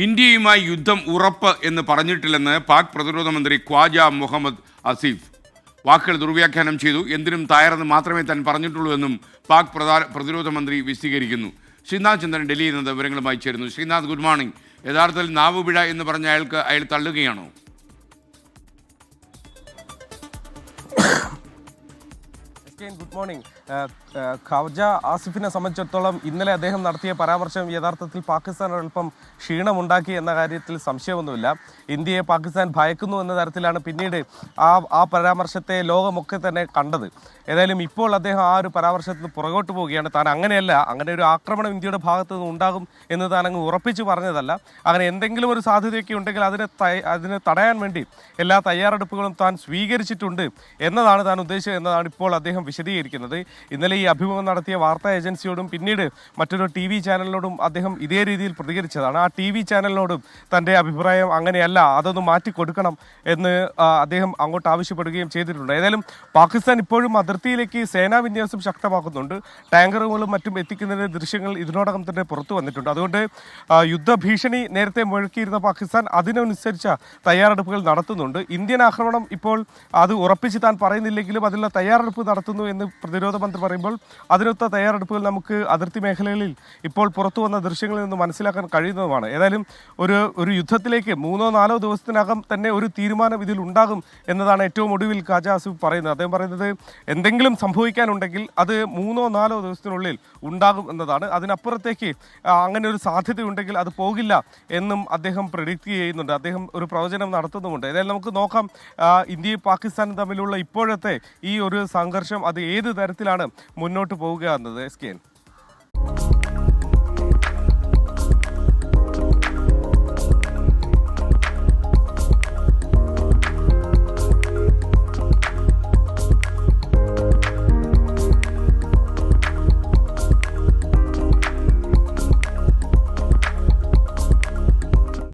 ഇന്ത്യയുമായി യുദ്ധം ഉറപ്പ് എന്ന് പറഞ്ഞിട്ടില്ലെന്ന് പാക് പ്രതിരോധ മന്ത്രി ഖ്വാജ മുഹമ്മദ് ആസിഫ്. വാക്കുകൾ ദുർവ്യാഖ്യാനം ചെയ്തു. എന്തിനും തയ്യാറെന്ന് മാത്രമേ താൻ പറഞ്ഞിട്ടുള്ളൂ എന്നും പാക് പ്രതിരോധ മന്ത്രി വിശദീകരിക്കുന്നു. ശ്രീനാഥ് ചന്ദ്രൻ ഡൽഹിയിൽ നിന്ന് വിവരങ്ങളുമായി ചേരുന്നു. Sreenath, good morning. യഥാർത്ഥത്തിൽ നാവുപിഴ എന്ന് പറഞ്ഞ അയാൾ തള്ളുകയാണോ? Good morning. ഖ്വാജ ആസിഫിനെ സംബന്ധിച്ചിടത്തോളം ഇന്നലെ അദ്ദേഹം നടത്തിയ പരാമർശം യഥാർത്ഥത്തിൽ പാകിസ്ഥാൻ അല്പം ക്ഷീണമുണ്ടാക്കി എന്ന കാര്യത്തിൽ സംശയമൊന്നുമില്ല. ഇന്ത്യയെ പാകിസ്ഥാൻ ഭയക്കുന്നു എന്ന തരത്തിലാണ് പിന്നീട് ആ പരാമർശത്തെ ലോകമൊക്കെ തന്നെ കണ്ടത്. ഏതായാലും ഇപ്പോൾ അദ്ദേഹം ആ ഒരു പരാമർശത്തിന് പുറകോട്ട് പോവുകയാണ്. താൻ അങ്ങനെയല്ല, അങ്ങനെ ഒരു ആക്രമണം ഇന്ത്യയുടെ ഭാഗത്തു നിന്ന് ഉണ്ടാകും എന്ന് താൻ അങ്ങ് ഉറപ്പിച്ച് പറഞ്ഞതല്ല. അങ്ങനെ എന്തെങ്കിലും ഒരു സാധ്യതയൊക്കെ ഉണ്ടെങ്കിൽ അതിനെ തടയാൻ വേണ്ടി എല്ലാ തയ്യാറെടുപ്പുകളും താൻ സ്വീകരിച്ചിട്ടുണ്ട് എന്നതാണ് താൻ ഉദ്ദേശിച്ചത് എന്നതാണ് ഇപ്പോൾ അദ്ദേഹം വിശദീകരിക്കുന്നത്. ഇന്നലെ ഈ അഭിമുഖം നടത്തിയ വാർത്താ ഏജൻസിയോടും പിന്നീട് മറ്റൊരു TV ചാനലിനോടും അദ്ദേഹം ഇതേ രീതിയിൽ പ്രതികരിച്ചതാണ്. ആ TV ചാനലിനോടും തൻ്റെ അഭിപ്രായം അങ്ങനെയല്ല, അതൊന്ന് മാറ്റിക്കൊടുക്കണം എന്ന് അദ്ദേഹം അങ്ങോട്ട് ആവശ്യപ്പെടുകയും ചെയ്തിട്ടുണ്ട്. ഏതായാലും പാകിസ്ഥാൻ ഇപ്പോഴും അതിർത്തിയിലേക്ക് സേനാ വിന്യാസം ശക്തമാക്കുന്നുണ്ട്. ടാങ്കറുകളും മറ്റും എത്തിക്കുന്നതിൻ്റെ ദൃശ്യങ്ങൾ ഇതിനോടകം തന്നെ പുറത്തു വന്നിട്ടുണ്ട്. അതുകൊണ്ട് യുദ്ധഭീഷണി നേരത്തെ മുഴക്കിയിരുന്ന പാകിസ്ഥാൻ അതിനനുസരിച്ച തയ്യാറെടുപ്പുകൾ നടത്തുന്നുണ്ട്. ഇന്ത്യൻ ആക്രമണം ഇപ്പോൾ അത് ഉറപ്പിച്ച് താൻ പറയുന്നില്ലെങ്കിലും അതിനുള്ള തയ്യാറെടുപ്പ് നടത്തുന്നു എന്ന് പ്രതിരോധ മന്ത്രി പറയുമ്പോൾ അതിനൊത്ത തയ്യാറെടുപ്പുകൾ നമുക്ക് അതിർത്തി മേഖലകളിൽ ഇപ്പോൾ പുറത്തു വന്ന ദൃശ്യങ്ങളിൽ നിന്ന് മനസ്സിലാക്കാൻ കഴിയുന്നതുമാണ്. ഏതായാലും ഒരു യുദ്ധത്തിലേക്ക് 3-4 ദിവസത്തിനകം തന്നെ ഒരു തീരുമാനം ഇതിൽ ഉണ്ടാകും എന്നതാണ് ഏറ്റവും ഒടുവിൽ ഖ്വാജ ആസിഫ് പറയുന്നത്. അദ്ദേഹം പറയുന്നത് എന്തെങ്കിലും സംഭവിക്കാനുണ്ടെങ്കിൽ അത് 3-4 ദിവസത്തിനുള്ളിൽ ഉണ്ടാകും എന്നതാണ്. അതിനപ്പുറത്തേക്ക് അങ്ങനെ ഒരു സാധ്യതയുണ്ടെങ്കിൽ അത് പോകില്ല എന്നും അദ്ദേഹം പ്രെഡിക്റ്റ് ചെയ്യുന്നുണ്ട്. അദ്ദേഹം ഒരു പ്രവചനം നടത്തുന്നുമുണ്ട്. ഏതായാലും നമുക്ക് നോക്കാം ഇന്ത്യയും പാകിസ്ഥാനും തമ്മിലുള്ള ഇപ്പോഴത്തെ ഈ ഒരു സംഘർഷം അത് ഏത് തരത്തിലാണ് മുന്നോട്ട് പോവുക എന്നത്. SKN.